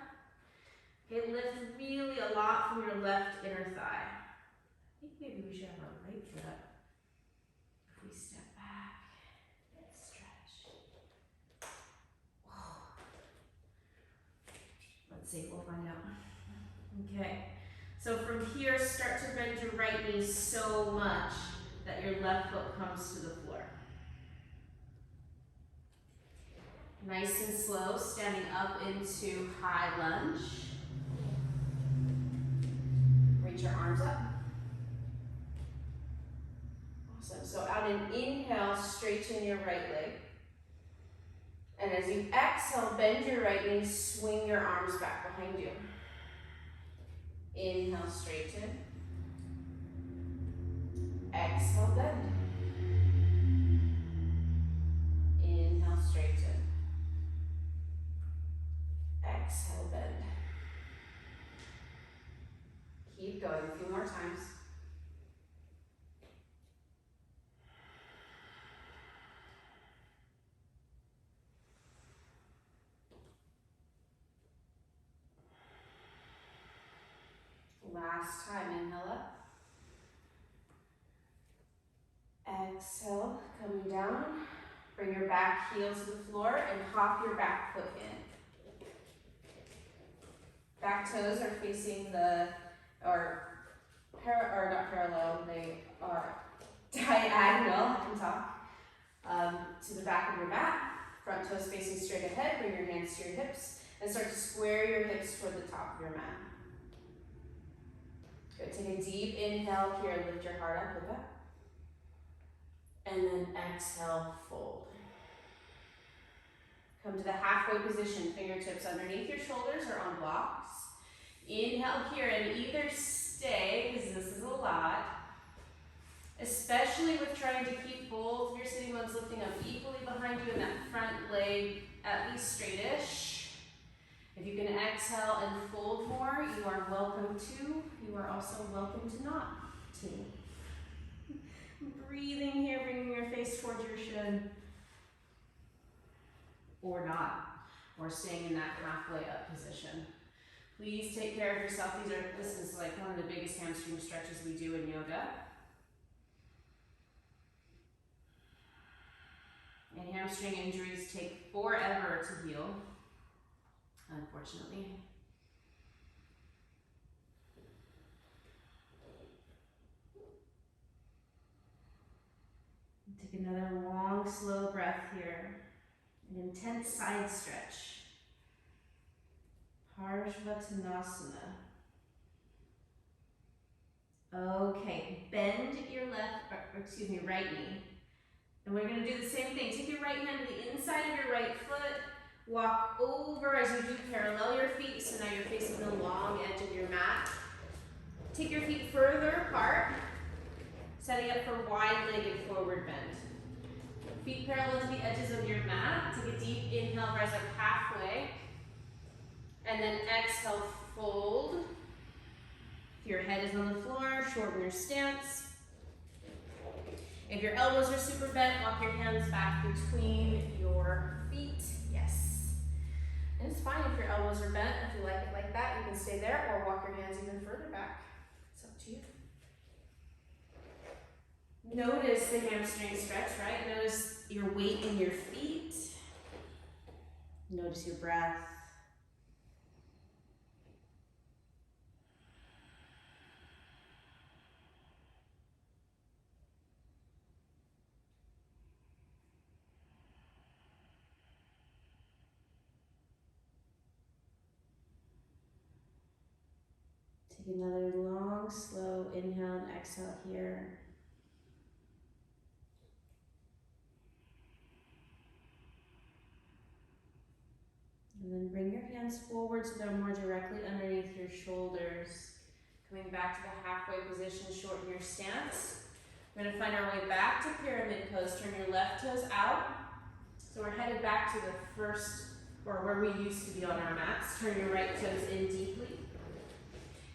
Okay, lift really a lot from your left inner thigh. I think maybe we should have our right foot up. If we step back and stretch. Whoa. Let's see, we'll find out. Okay, so from here, start to bend your right knee so much that your left foot comes to the floor. Nice and slow, standing up into high lunge. Reach your arms up. Awesome. So on an inhale, straighten your right leg. And as you exhale, bend your right knee, swing your arms back behind you. Inhale, straighten. Exhale, bend. Inhale, straighten. Exhale, bend. Keep going, a few more times. Last time, inhale up. Exhale, coming down. Bring your back heel to the floor and hop your back foot in. Back toes are facing not parallel, they are diagonal, I can talk, to the back of your mat. Front toes facing straight ahead, bring your hands to your hips, and start to square your hips toward the top of your mat. Good, take a deep inhale here, lift your heart up, look up. And then exhale, fold. Come to the halfway position, fingertips underneath your shoulders or on blocks. Inhale here and either stay, because this is a lot, especially with trying to keep both of your sitting bones lifting up equally behind you and that front leg at least straightish. If you can exhale and fold more, you are welcome to. You are also welcome to not to. Breathing here, bringing your face towards your shin. Or not, or staying in that halfway up position. Please take care of yourself. This is like one of the biggest hamstring stretches we do in yoga. And hamstring injuries take forever to heal, unfortunately. Take another long, slow breath here. An intense side stretch. Parshvattanasana. Okay, bend your right knee. And we're going to do the same thing. Take your right hand to the inside of your right foot. Walk over as you do, parallel your feet. So now you're facing the long edge of your mat. Take your feet further apart, setting up for wide-legged forward bend. Feet parallel to the edges of your mat. Take a deep inhale, rise up halfway. And then exhale, fold. If your head is on the floor, shorten your stance. If your elbows are super bent, walk your hands back between your feet. Yes. And it's fine if your elbows are bent. If you like it like that, you can stay there or walk your hands even further back. It's up to you. Notice the hamstring stretch, right? Notice your weight in your feet. Notice your breath. Take another long, slow inhale and exhale here. your hands forward so they're more directly underneath your shoulders. Coming back to the halfway position, shorten your stance. We're going to find our way back to pyramid pose. Turn your left toes out. So we're headed back to the first, or where we used to be on our mats. Turn your right toes in deeply.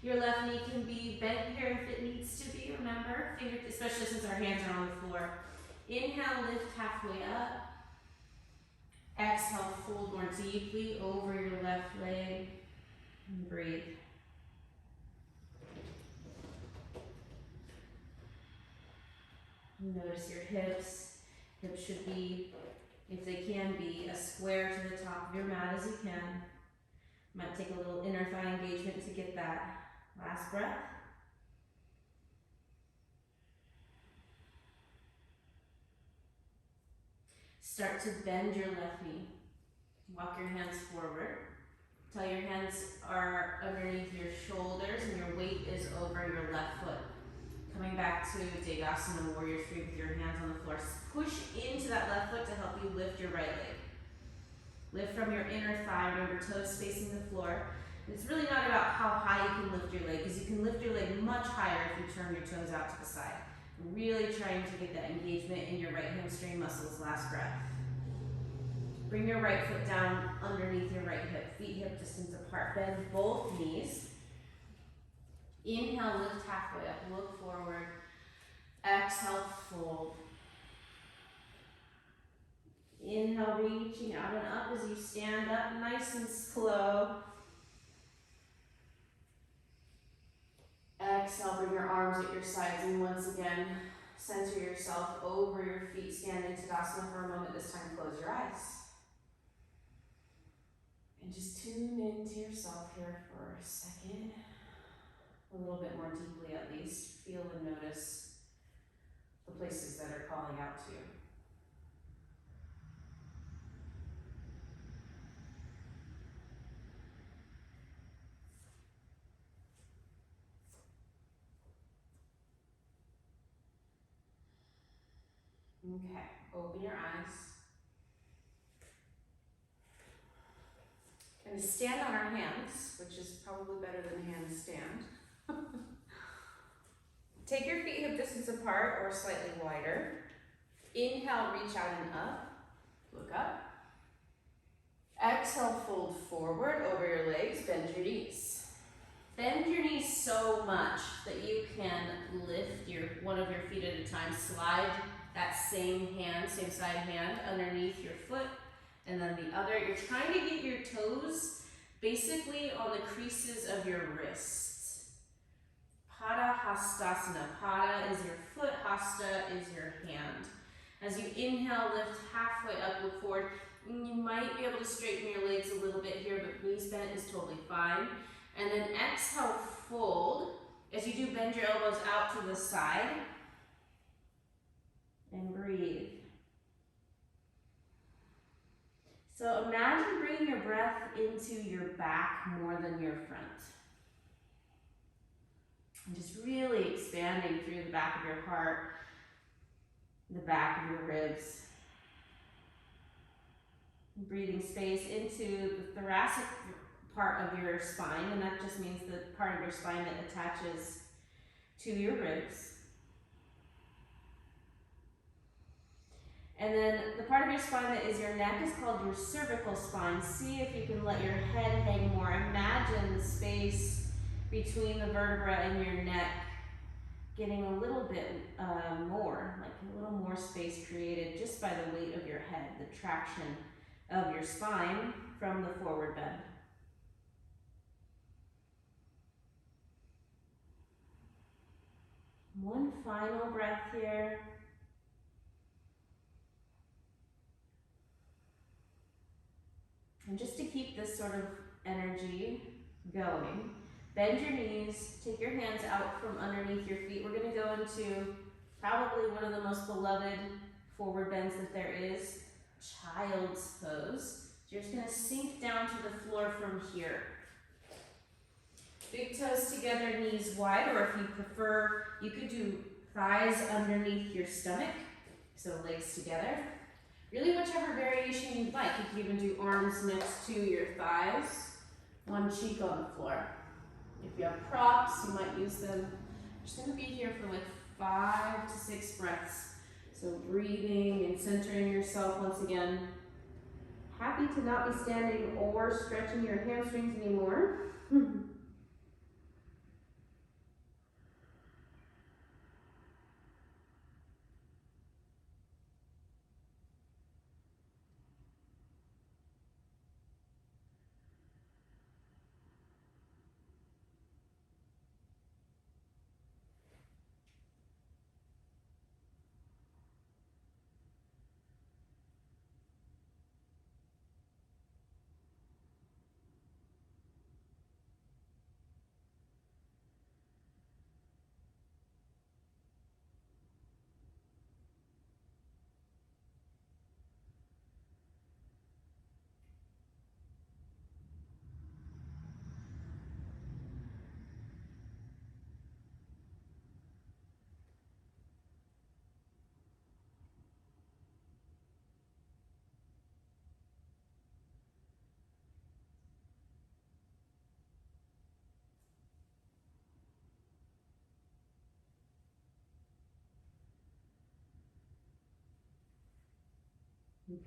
Your left knee can be bent here if it needs to be, remember, especially since our hands are on the floor. Inhale, lift halfway up. Exhale, fold more deeply over your left leg and breathe. Notice your hips. Hips should be, if they can be, as square to the top of your mat as you can. Might take a little inner thigh engagement to get that. Last breath. Start to bend your left knee. Walk your hands forward. Till your hands are underneath your shoulders and your weight is over your left foot. Coming back to Degasana Warrior 3 with your hands on the floor. Push into that left foot to help you lift your right leg. Lift from your inner thigh, remember toes facing the floor. It's really not about how high you can lift your leg, because you can lift your leg much higher if you turn your toes out to the side. Really trying to get that engagement in your right hamstring muscles. Last breath. Bring your right foot down underneath your right hip, feet hip distance apart. Bend both knees. Inhale, lift halfway up, look forward. Exhale, fold. Inhale, reaching out and up as you stand up, nice and slow. Exhale, bring your arms at your sides, and once again, center yourself over your feet. Stand in Tadasana for a moment. This time, close your eyes. And just tune into yourself here for a second. A little bit more deeply at least. Feel and notice the places that are calling out to you. Okay, open your eyes. Going to stand on our hands, which is probably better than handstand. Take your feet hip distance apart or slightly wider. Inhale, reach out and up. Look up. Exhale, fold forward over your legs, bend your knees. Bend your knees so much that you can lift one of your feet at a time. Slide that same hand, same side hand underneath your foot, and then the other. You're trying to get your toes basically on the creases of your wrists. Pada Hastasana. Pada is your foot, Hasta is your hand. As you inhale, lift halfway up, look forward. You might be able to straighten your legs a little bit here, but knees bent is totally fine. And then exhale, fold. As you do, bend your elbows out to the side. And breathe. So imagine bringing your breath into your back more than your front. And just really expanding through the back of your heart, the back of your ribs. Breathing space into the thoracic part of your spine, and that just means the part of your spine that attaches to your ribs. And then the part of your spine that is your neck is called your cervical spine. See if you can let your head hang more. Imagine the space between the vertebra and your neck getting a little bit more, like a little more space created just by the weight of your head, the traction of your spine from the forward bend. One final breath here. And just to keep this sort of energy going, bend your knees, take your hands out from underneath your feet. We're going to go into probably one of the most beloved forward bends that there is, child's pose. So you're just going to sink down to the floor from here. Big toes together, knees wide, or if you prefer, you could do thighs underneath your stomach, so legs together. Really, whichever variation you'd like. You can even do arms next to your thighs, one cheek on the floor. If you have props, you might use them. You're just gonna be here for like 5 to 6 breaths. So breathing and centering yourself once again. Happy to not be standing or stretching your hamstrings anymore.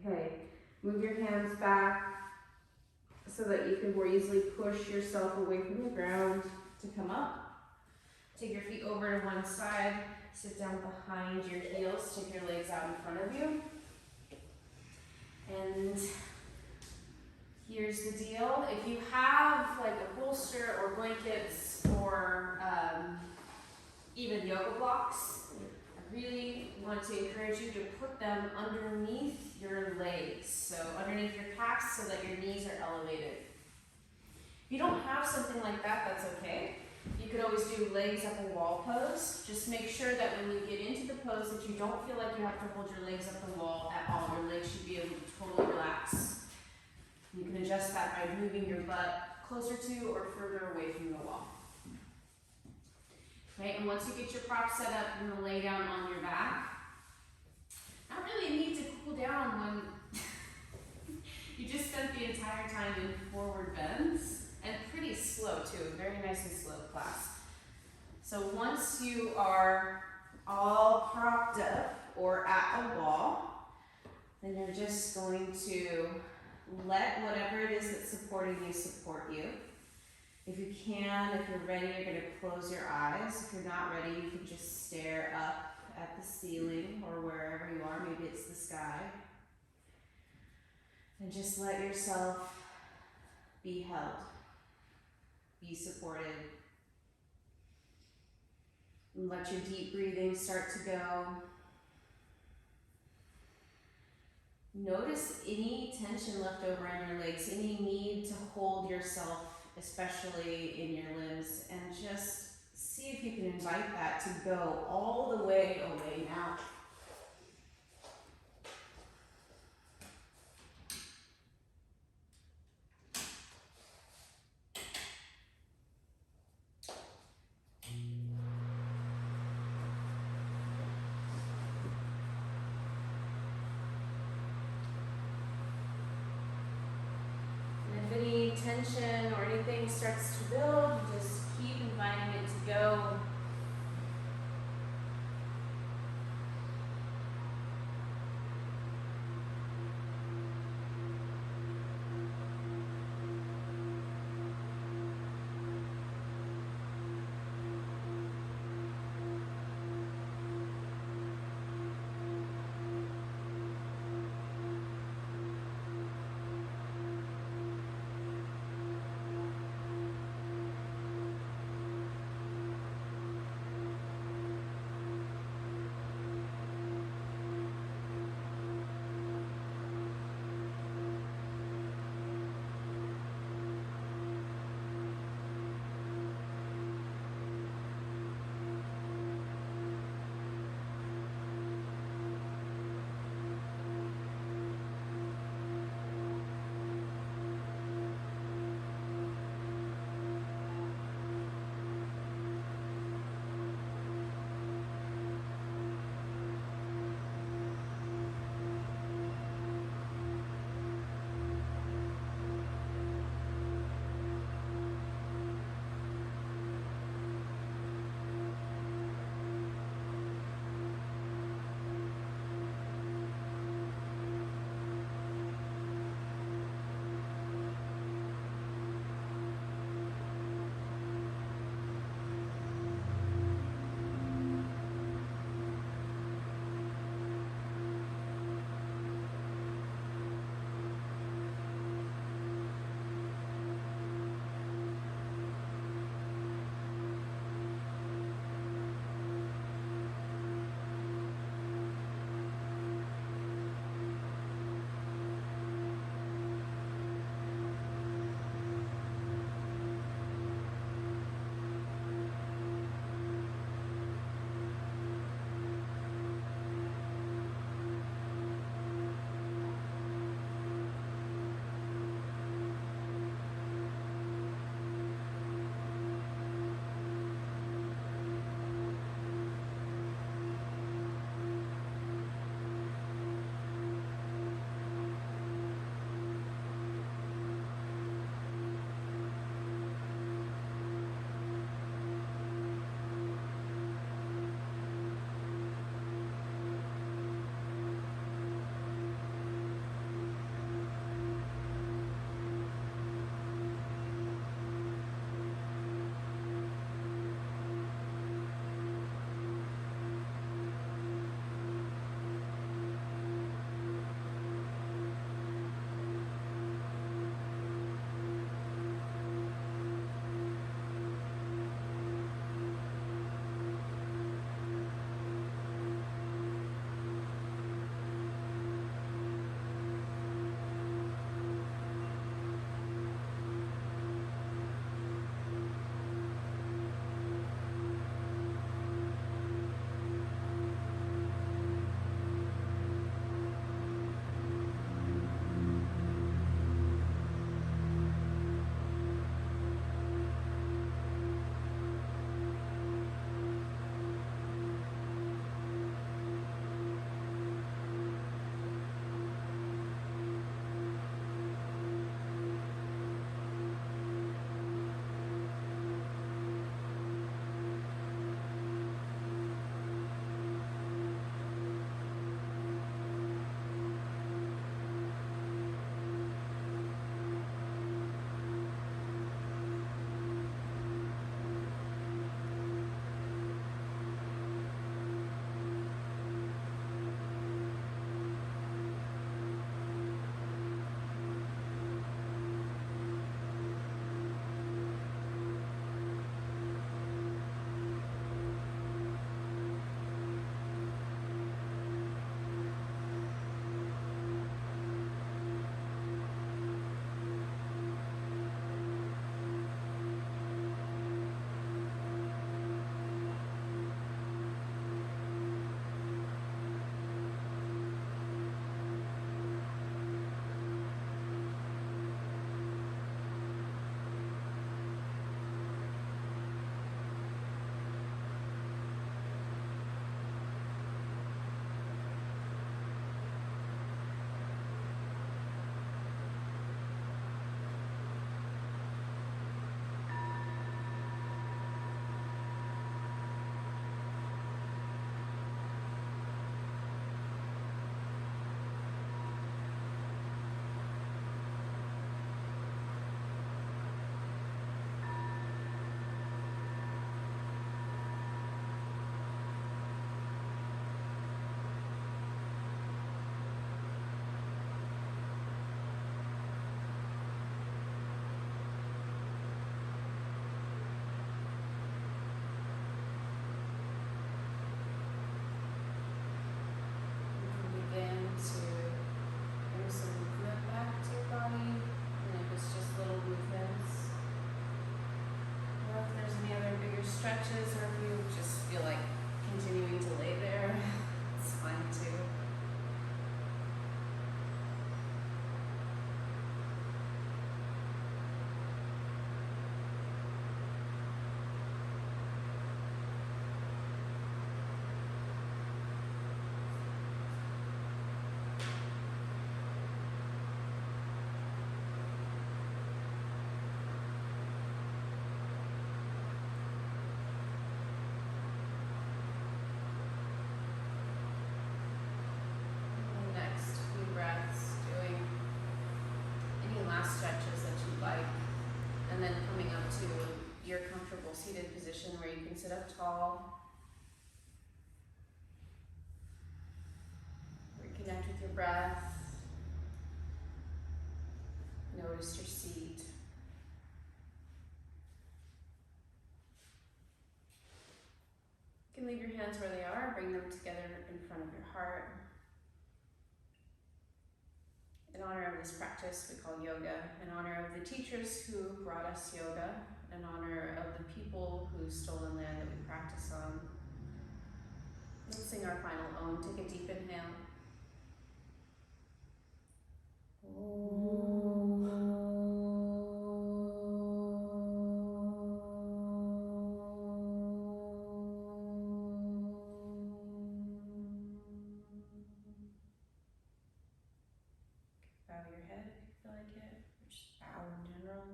Okay, move your hands back so that you can more easily push yourself away from the ground to come up. Take your feet over to one side, sit down behind your heels, take your legs out in front of you. And here's the deal. If you have like a bolster or blankets or even yoga blocks, I really want to encourage you to put them underneath your legs, so underneath your calves so that your knees are elevated. If you don't have something like that, that's okay. You could always do legs up a wall pose. Just make sure that when you get into the pose that you don't feel like you have to hold your legs up the wall at all. Your legs should be able to totally relax. You can adjust that by moving your butt closer to or further away from the wall. Okay, and once you get your props set up, you're gonna lay down on your back. Not really need to cool down when you just spent the entire time in forward bends, and pretty slow too, very nice and slow class. So once you are all propped up or at a wall, then you're just going to let whatever it is that's supporting you support you. If you can, if you're ready, you're going to close your eyes. If you're not ready, you can just stare up at the ceiling or wherever you are. Maybe it's the sky. And just let yourself be held, be supported. And let your deep breathing start to go. Notice any tension left over in your legs, any need to hold yourself, especially in your limbs, and just see if you can invite that to go all the way away now. And if any tension or anything starts to build, you just keep inviting it to go. position where you can sit up tall. Reconnect with your breath. Notice your seat. You can leave your hands where they are, bring them together in front of your heart. In honor of this practice we call yoga, in honor of the teachers who brought us yoga, in honor of the people whose stolen land that we practice on. Let's sing our final Om. Take a deep inhale. Bow your head if you feel like it, or just bow in general.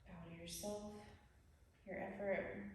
Bow to yourself, your effort.